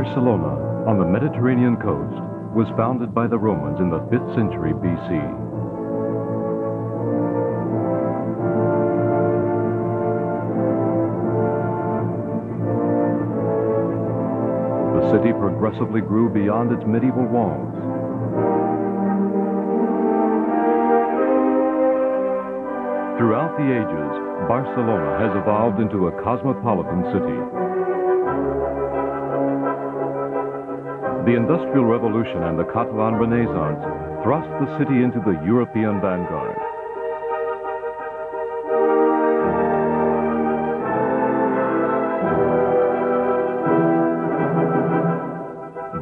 Barcelona, on the Mediterranean coast, was founded by the Romans in the 5th century BC. The city progressively grew beyond its medieval walls. Throughout the ages, Barcelona has evolved into a cosmopolitan city. The Industrial Revolution and the Catalan Renaissance thrust the city into the European vanguard.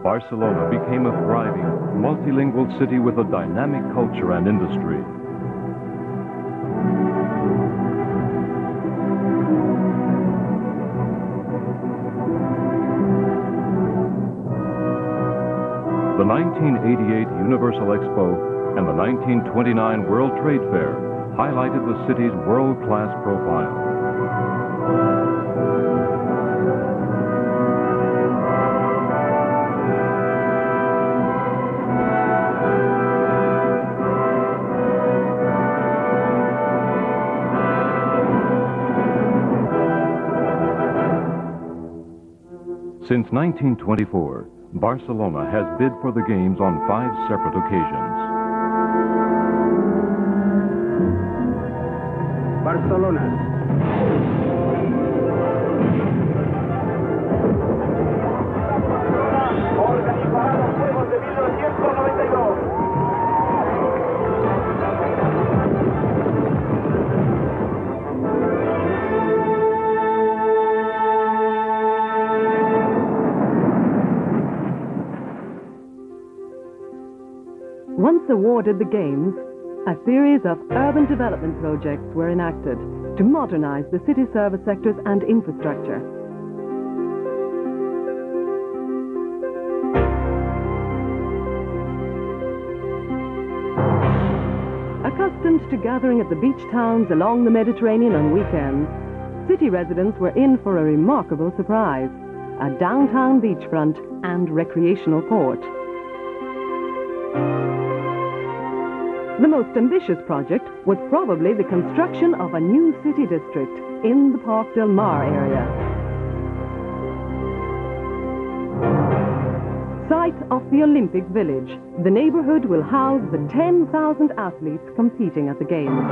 Barcelona became a thriving, multilingual city with a dynamic culture and industry. The 1988 Universal Expo and the 1929 World Trade Fair highlighted the city's world-class profile. Since 1924, Barcelona has bid for the Games on 5 separate occasions. Barcelona. Organizará los Juegos de 1992. Once awarded the Games, a series of urban development projects were enacted to modernize the city service sectors and infrastructure. Accustomed to gathering at the beach towns along the Mediterranean on weekends, city residents were in for a remarkable surprise: a downtown beachfront and recreational port. The most ambitious project was probably the construction of a new city district in the Parc del Mar area. Site of the Olympic Village, the neighborhood will house the 10,000 athletes competing at the Games.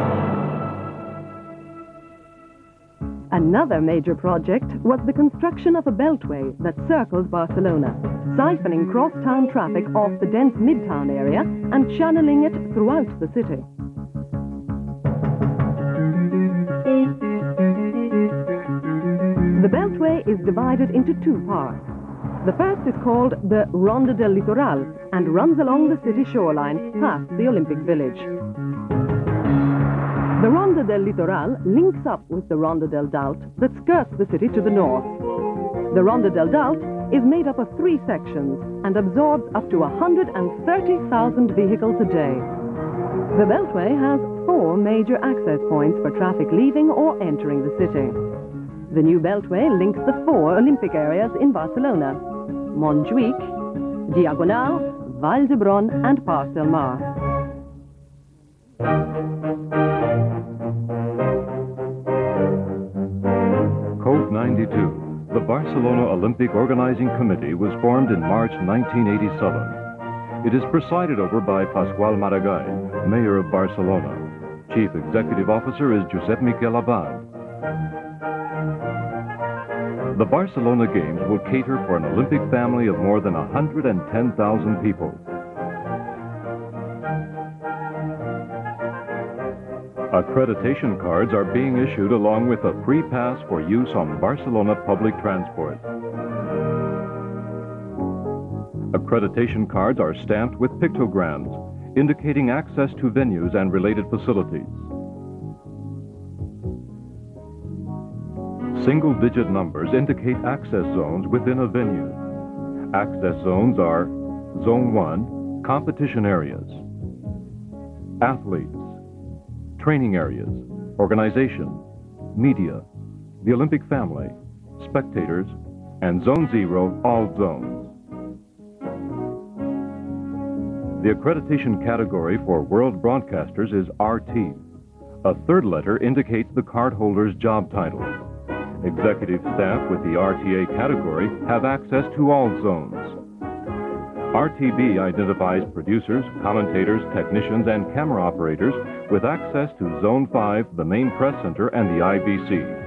Another major project was the construction of a beltway that circles Barcelona, siphoning cross-town traffic off the dense midtown area and channeling it throughout the city. The beltway is divided into 2 parts. The first is called the Ronda del Litoral and runs along the city shoreline past the Olympic Village. The Ronda del Litoral links up with the Ronda del Dalt that skirts the city to the north. The Ronda del Dalt is made up of 3 sections and absorbs up to 130,000 vehicles a day. The Beltway has 4 major access points for traffic leaving or entering the city. The new Beltway links the 4 Olympic areas in Barcelona: Montjuïc, Diagonal, Vall d'Hebron and Parc del Mar. Code 92, the Barcelona Olympic Organizing Committee, was formed in March 1987. It is presided over by Pasqual Maragall, Mayor of Barcelona. Chief Executive Officer is Josep Miquel Abad. The Barcelona Games will cater for an Olympic family of more than 110,000 people. Accreditation cards are being issued along with a free pass for use on Barcelona public transport. Accreditation cards are stamped with pictograms indicating access to venues and related facilities. Single-digit numbers indicate access zones within a venue. Access zones are Zone 1, competition areas, athletes, training areas, organization, media, the Olympic family, spectators, and Zone 0 all zones. The accreditation category for world broadcasters is RT. A third letter indicates the cardholder's job title. Executive staff with the RTA category have access to all zones. RTB identifies producers, commentators, technicians, and camera operators with access to Zone 5, the main press center, and the IBC.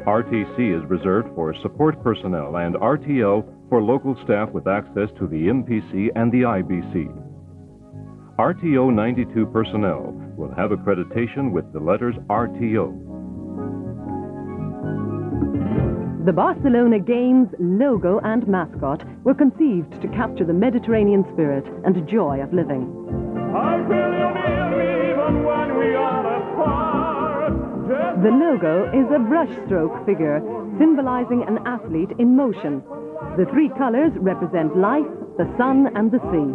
RTC is reserved for support personnel and RTL for local staff with access to the MPC and the IBC. RTO 92 personnel will have accreditation with the letters RTO. The Barcelona Games logo and mascot were conceived to capture the Mediterranean spirit and joy of living. I feel you near me even when we are apart. The logo is a brushstroke figure symbolizing an athlete in motion. The three colors represent life, the sun, and the sea.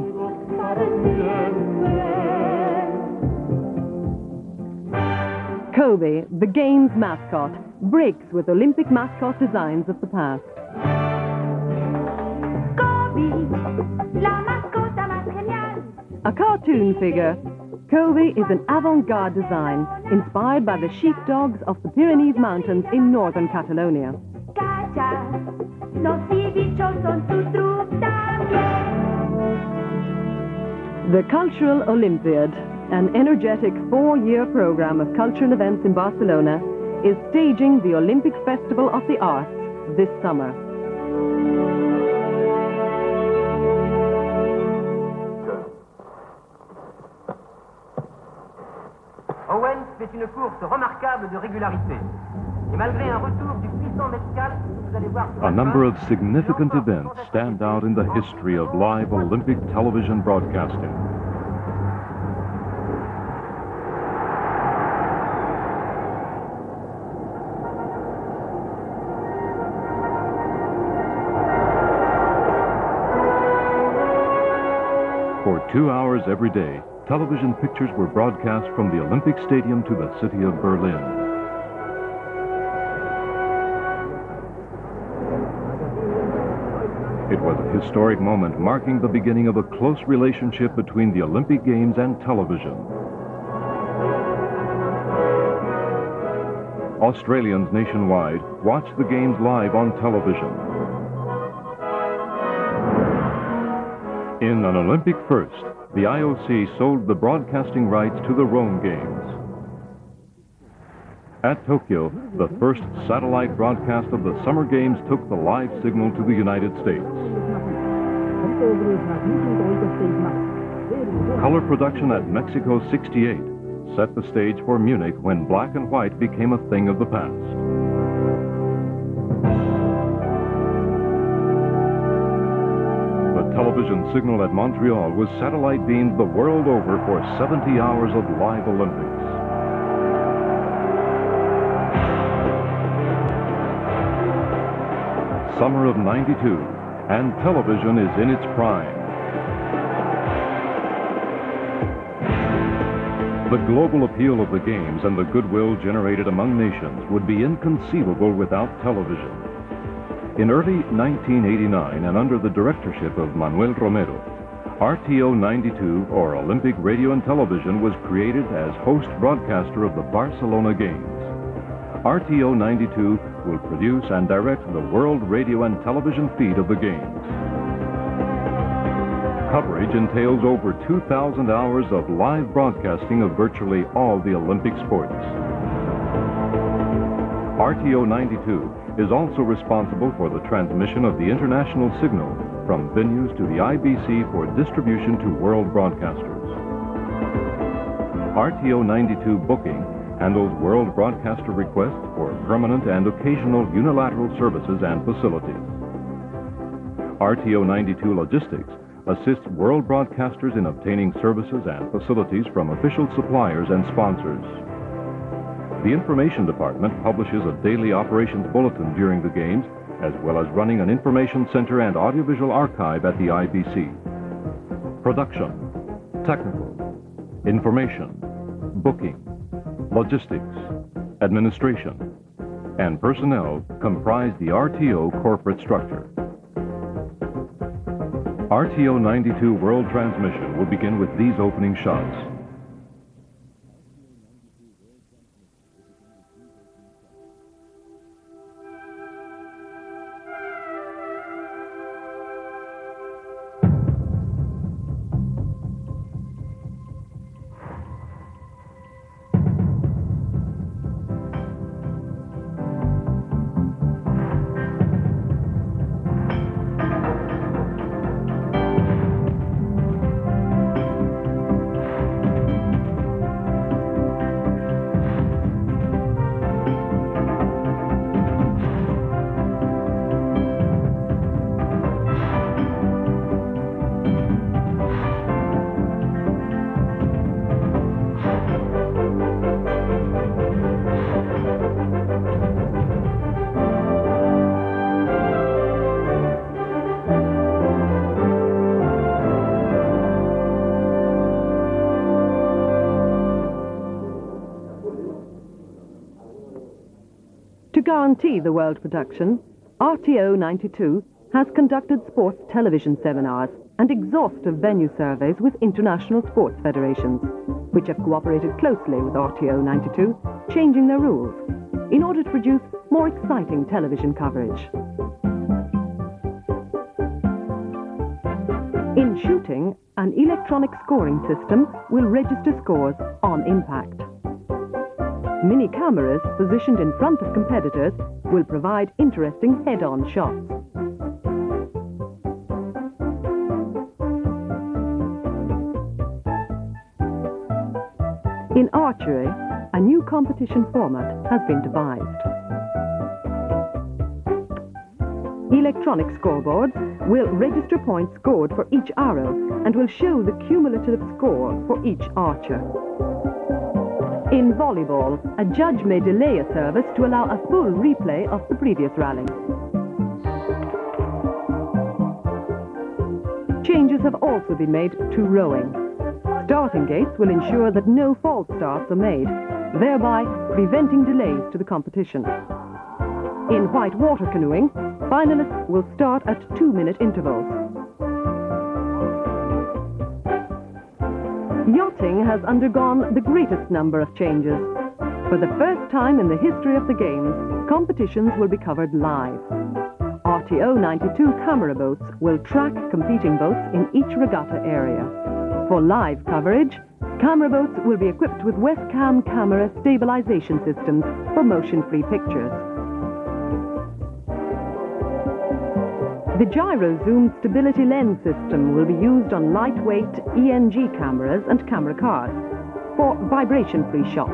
Kobe, the Games mascot, breaks with Olympic mascot designs of the past. A cartoon figure, Kobe is an avant-garde design inspired by the sheepdogs of the Pyrenees Mountains in northern Catalonia. The Cultural Olympiad, an energetic 4-year program of cultural events in Barcelona, is staging the Olympic Festival of the Arts this summer. Owens fait une course remarquable de régularité. Et malgré un retour du puissant Mescal, vous allez voir... A number of significant events stand out in the history of live Olympic television broadcasting. For 2 hours every day, television pictures were broadcast from the Olympic Stadium to the city of Berlin. It was a historic moment marking the beginning of a close relationship between the Olympic Games and television. Australians nationwide watched the Games live on television. In an Olympic first, the IOC sold the broadcasting rights to the Rome Games. At Tokyo, the first satellite broadcast of the Summer Games took the live signal to the United States. Color production at Mexico 68 set the stage for Munich when black and white became a thing of the past. The television signal at Montreal was satellite beamed the world over for 70 hours of live Olympics. Summer of '92, and television is in its prime. The global appeal of the Games and the goodwill generated among nations would be inconceivable without television. In early 1989, and under the directorship of Manuel Romero, RTO 92, or Olympic Radio and Television, was created as host broadcaster of the Barcelona Games. RTO 92 will produce and direct the world radio and television feed of the Games. Coverage entails over 2,000 hours of live broadcasting of virtually all the Olympic sports. RTO 92 is also responsible for the transmission of the international signal from venues to the IBC for distribution to world broadcasters. RTO 92 booking handles world broadcaster requests for permanent and occasional unilateral services and facilities. RTO 92 logistics assists world broadcasters in obtaining services and facilities from official suppliers and sponsors. The Information Department publishes a daily operations bulletin during the Games, as well as running an information center and audiovisual archive at the IBC. Production, technical, information, booking, logistics, administration, and personnel comprise the RTO corporate structure. RTO 92 World Transmission will begin with these opening shots. To guarantee the world production, RTO 92 has conducted sports television seminars and exhaustive venue surveys with international sports federations, which have cooperated closely with RTO 92, changing their rules in order to produce more exciting television coverage. In shooting, an electronic scoring system will register scores on impact. Mini cameras positioned in front of competitors will provide interesting head-on shots. In archery, a new competition format has been devised. Electronic scoreboards will register points scored for each arrow and will show the cumulative score for each archer. In volleyball, a judge may delay a service to allow a full replay of the previous rally. Changes have also been made to rowing. Starting gates will ensure that no false starts are made, thereby preventing delays to the competition. In white water canoeing, finalists will start at 2-minute intervals. Yachting has undergone the greatest number of changes. For the first time in the history of the Games, competitions will be covered live. RTO 92 camera boats will track competing boats in each regatta area. For live coverage, camera boats will be equipped with Westcam camera stabilization systems for motion-free pictures. The gyro-zoom stability lens system will be used on lightweight ENG cameras and camera cars for vibration-free shots.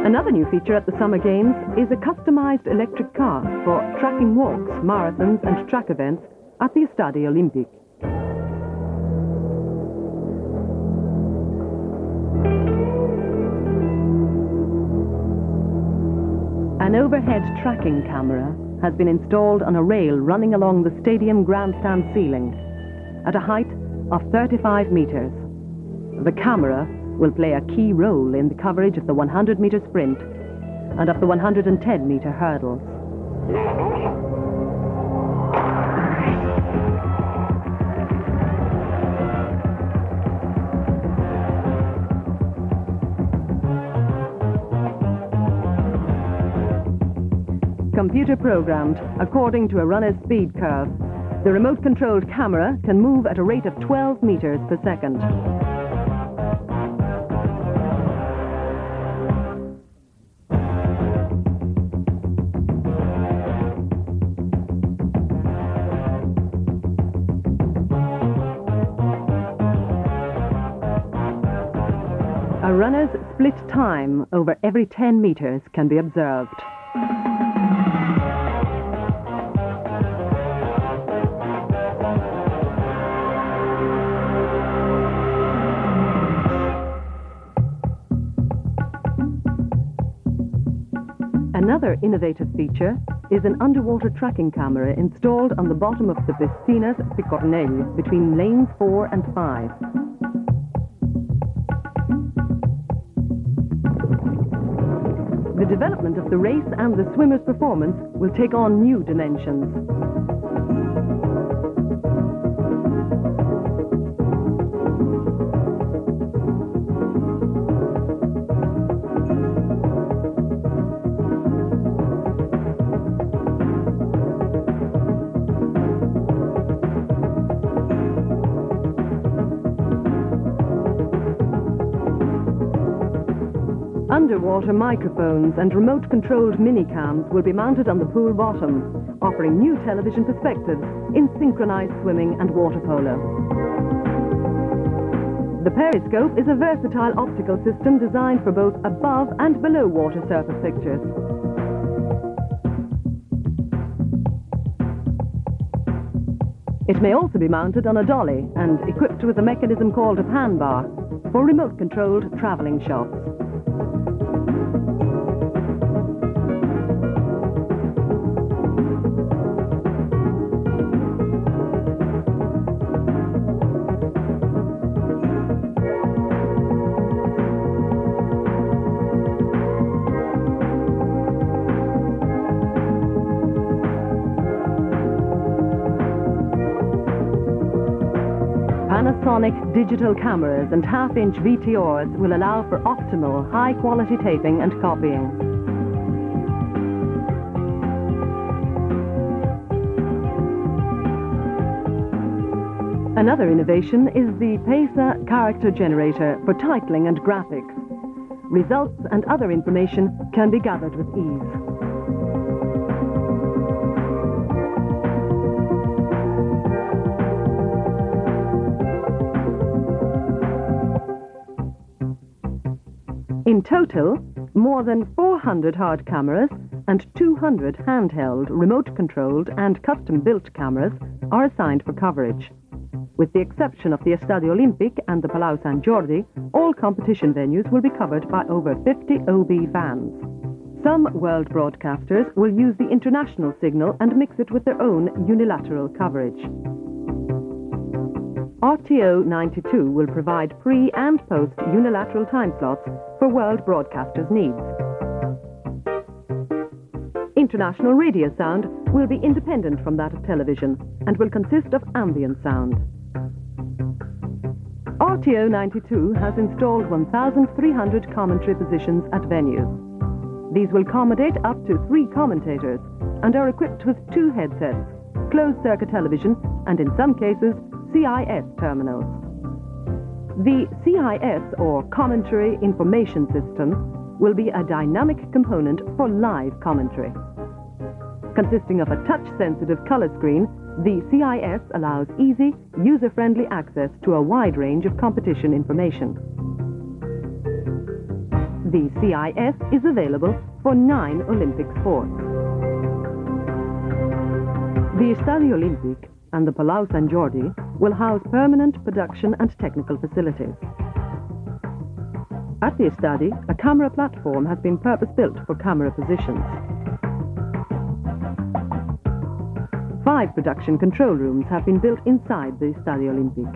Another new feature at the Summer Games is a customized electric car for tracking walks, marathons and track events at the Stade Olympique. An overhead tracking camera has been installed on a rail running along the stadium grandstand ceiling at a height of 35 meters. The camera will play a key role in the coverage of the 100-meter sprint and of the 110-meter hurdles. Computer programmed according to a runner's speed curve, the remote-controlled camera can move at a rate of 12 meters per second. A runner's split time over every 10 meters can be observed. Another innovative feature is an underwater tracking camera installed on the bottom of the piscinas Picornell between lanes 4 and 5. development of the race and the swimmer's performance will take on new dimensions. Underwater microphones and remote-controlled mini-cams will be mounted on the pool bottom, offering new television perspectives in synchronized swimming and water polo. The periscope is a versatile optical system designed for both above and below water surface pictures. It may also be mounted on a dolly and equipped with a mechanism called a pan bar for remote-controlled traveling shots. Panasonic digital cameras and half-inch VTRs will allow for optimal, high-quality taping and copying. Another innovation is the PESA character generator for titling and graphics. Results and other information can be gathered with ease. In total, more than 400 hard cameras and 200 handheld, remote-controlled and custom-built cameras are assigned for coverage. With the exception of the Estadio Olímpic and the Palau Sant Jordi, all competition venues will be covered by over 50 OB vans. Some world broadcasters will use the international signal and mix it with their own unilateral coverage. RTO 92 will provide pre- and post-unilateral time slots for world broadcasters' needs. International radio sound will be independent from that of television and will consist of ambient sound. RTO 92 has installed 1,300 commentary positions at venues. These will accommodate up to 3 commentators and are equipped with 2 headsets, closed-circuit television and, in some cases, CIS terminals. The CIS, or Commentary Information System, will be a dynamic component for live commentary. Consisting of a touch-sensitive color screen, the CIS allows easy, user-friendly access to a wide range of competition information. The CIS is available for 9 Olympic sports. The Estadio Olímpic and the Palau Sant Jordi will house permanent production and technical facilities. At the Estadio, a camera platform has been purpose-built for camera positions. 5 production control rooms have been built inside the Estadio Olímpic.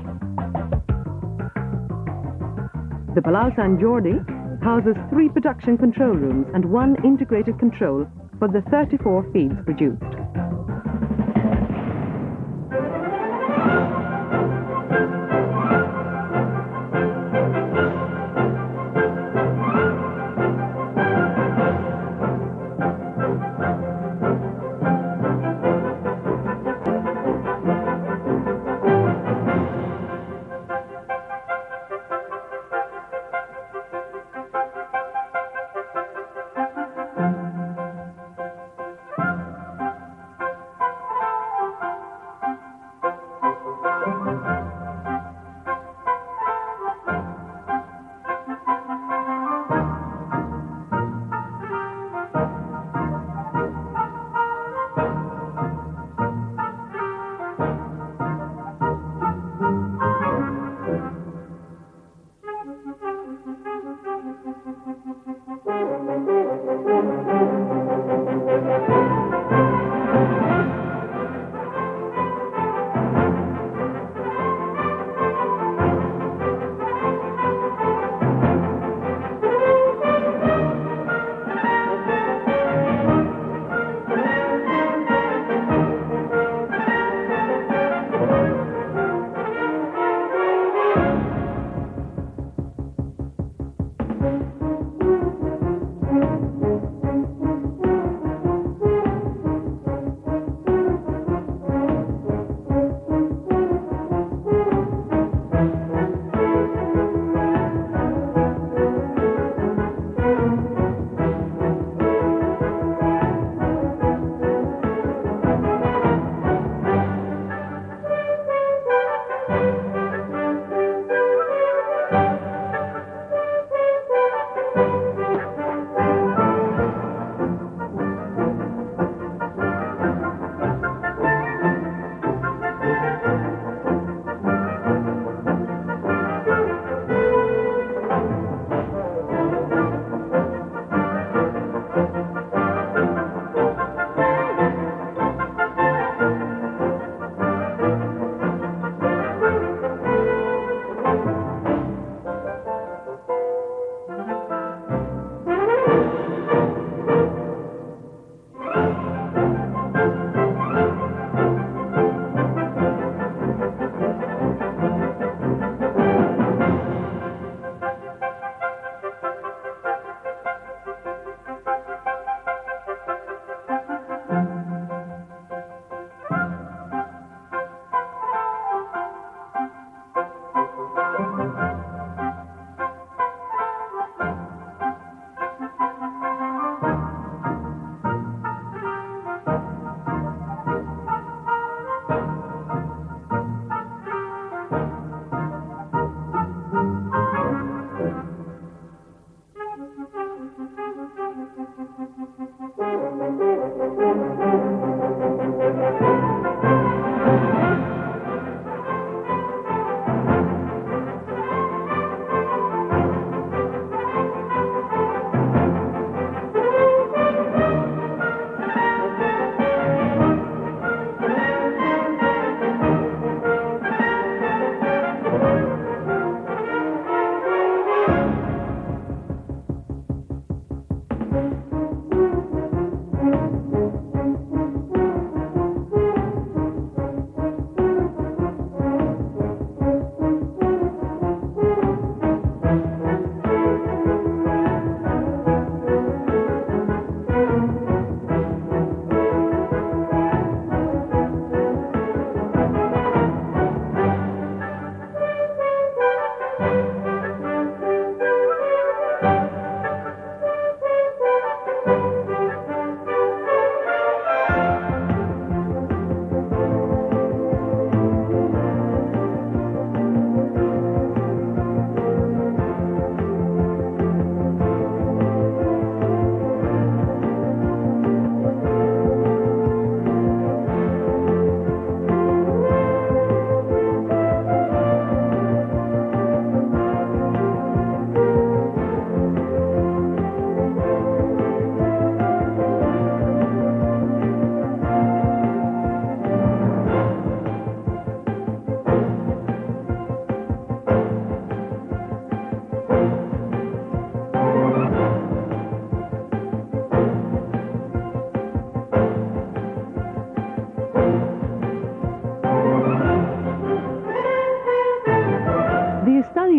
The Palau Sant Jordi houses 3 production control rooms and 1 integrated control for the 34 feeds produced.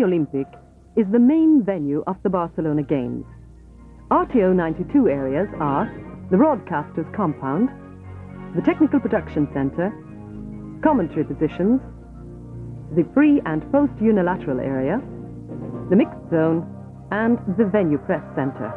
Olympic is the main venue of the Barcelona Games. RTO 92 areas are the Broadcasters Compound, the Technical Production Center, Commentary Positions, the Pre- and Post-Unilateral area, the Mixed Zone, and the Venue Press Center.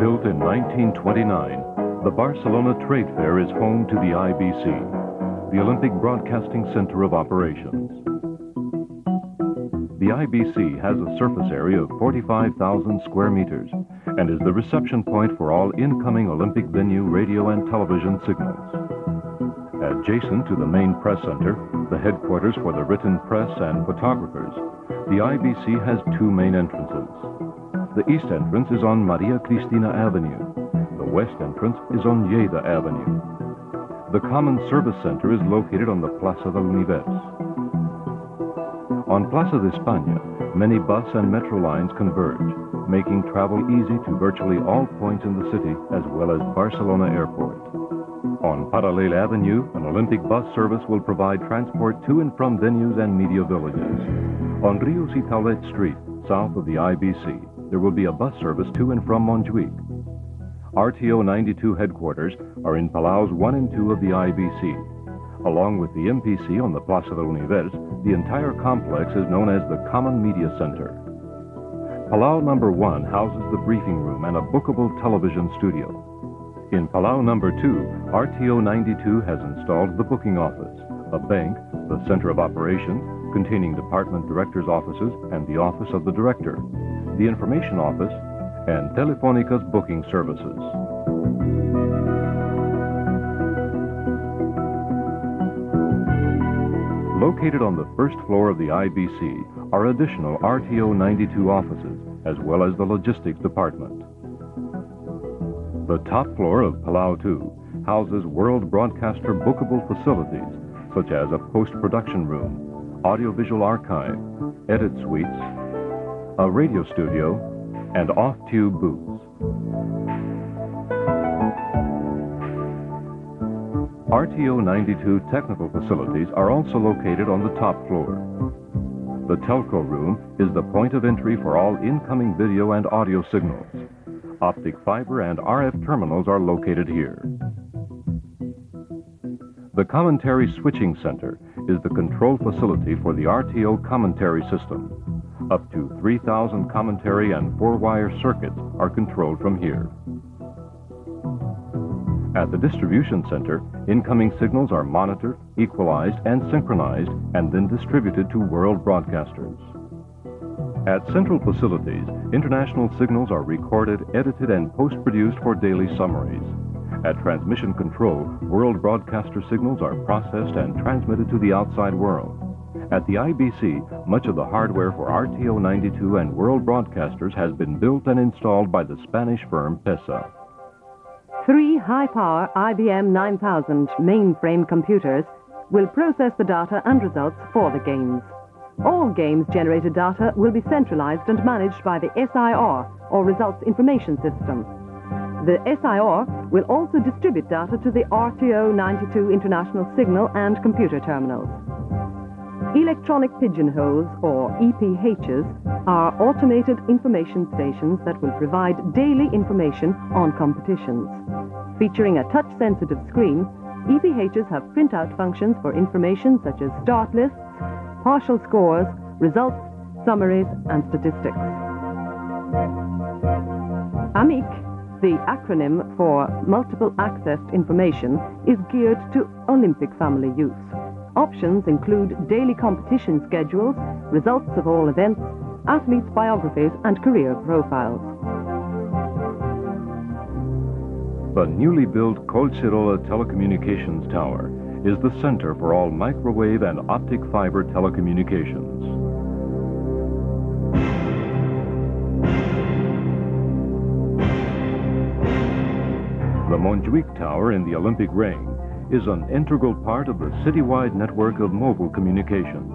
Built in 1929, the Barcelona Trade Fair is home to the IBC, the Olympic Broadcasting Center of Operations. The IBC has a surface area of 45,000 square meters and is the reception point for all incoming Olympic venue radio and television signals. Adjacent to the main press center, the headquarters for the written press and photographers, the IBC has two main entrances. The east entrance is on Maria Cristina Avenue. The west entrance is on Lleida Avenue. The Common Service Center is located on the Plaza del Univers. On Plaza de España, many bus and metro lines converge, making travel easy to virtually all points in the city as well as Barcelona Airport. On Parallel Avenue, an Olympic bus service will provide transport to and from venues and media villages. On Rius y Taulet Street, south of the IBC, there will be a bus service to and from Montjuic. RTO 92 headquarters are in Palaus 1 and 2 of the IBC. Along with the MPC on the Plaza del Univers, the entire complex is known as the Common Media Center. Palau number 1 houses the briefing room and a bookable television studio. In Palau number 2, RTO 92 has installed the booking office, a bank, the center of operations, containing department directors' offices and the office of the director, the information office, and Telefónica's booking services. Located on the first floor of the IBC are additional RTO 92 offices, as well as the logistics department. The top floor of Palau 2 houses world broadcaster bookable facilities, such as a post-production room, audiovisual archive, edit suites, a radio studio, and off-tube booths. RTO 92 technical facilities are also located on the top floor. The telco room is the point of entry for all incoming video and audio signals. Optic fiber and RF terminals are located here. The Commentary Switching Center is the control facility for the RTO commentary system. Up to 3,000 commentary and 4-wire circuits are controlled from here. At the distribution center, incoming signals are monitored, equalized, and synchronized, and then distributed to world broadcasters. At central facilities, international signals are recorded, edited, and post-produced for daily summaries. At transmission control, world broadcaster signals are processed and transmitted to the outside world. At the IBC, much of the hardware for RTO 92 and world broadcasters has been built and installed by the Spanish firm PESA. 3 high-power IBM 9000 mainframe computers will process the data and results for the games. All games-generated data will be centralized and managed by the SIR, or Results Information System. The SIR will also distribute data to the RTO 92 international signal and computer terminals. Electronic pigeonholes, or EPHs, are automated information stations that will provide daily information on competitions. Featuring a touch-sensitive screen, EPHs have printout functions for information such as start lists, partial scores, results, summaries, and statistics. AMIC, The acronym for Multiple Accessed Information is geared to Olympic family use. Options include daily competition schedules, results of all events, athletes' biographies and career profiles. The newly built Colcirola Telecommunications Tower is the center for all microwave and optic fiber telecommunications. The Montjuic Tower in the Olympic Ring is an integral part of the citywide network of mobile communications.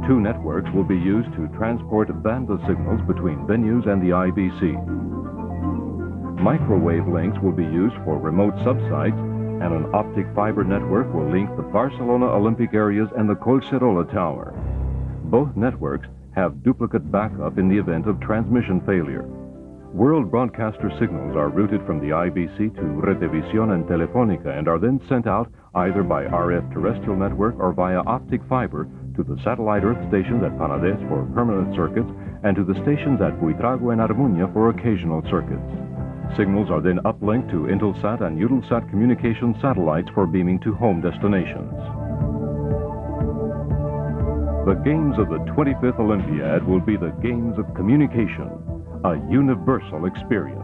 Two networks will be used to transport banda signals between venues and the IBC. Microwave links will be used for remote subsites, and an optic fiber network will link the Barcelona Olympic areas and the Colcirola Tower. Both networks have duplicate backup in the event of transmission failure. World broadcaster signals are routed from the IBC to Redevisión and Telefónica and are then sent out either by RF terrestrial network or via optic fiber to the satellite Earth stations at Panades for permanent circuits and to the stations at Buitrago and Armuña for occasional circuits. Signals are then uplinked to Intelsat and Eutelsat communication satellites for beaming to home destinations. The games of the 25th Olympiad will be the games of communication, a universal experience.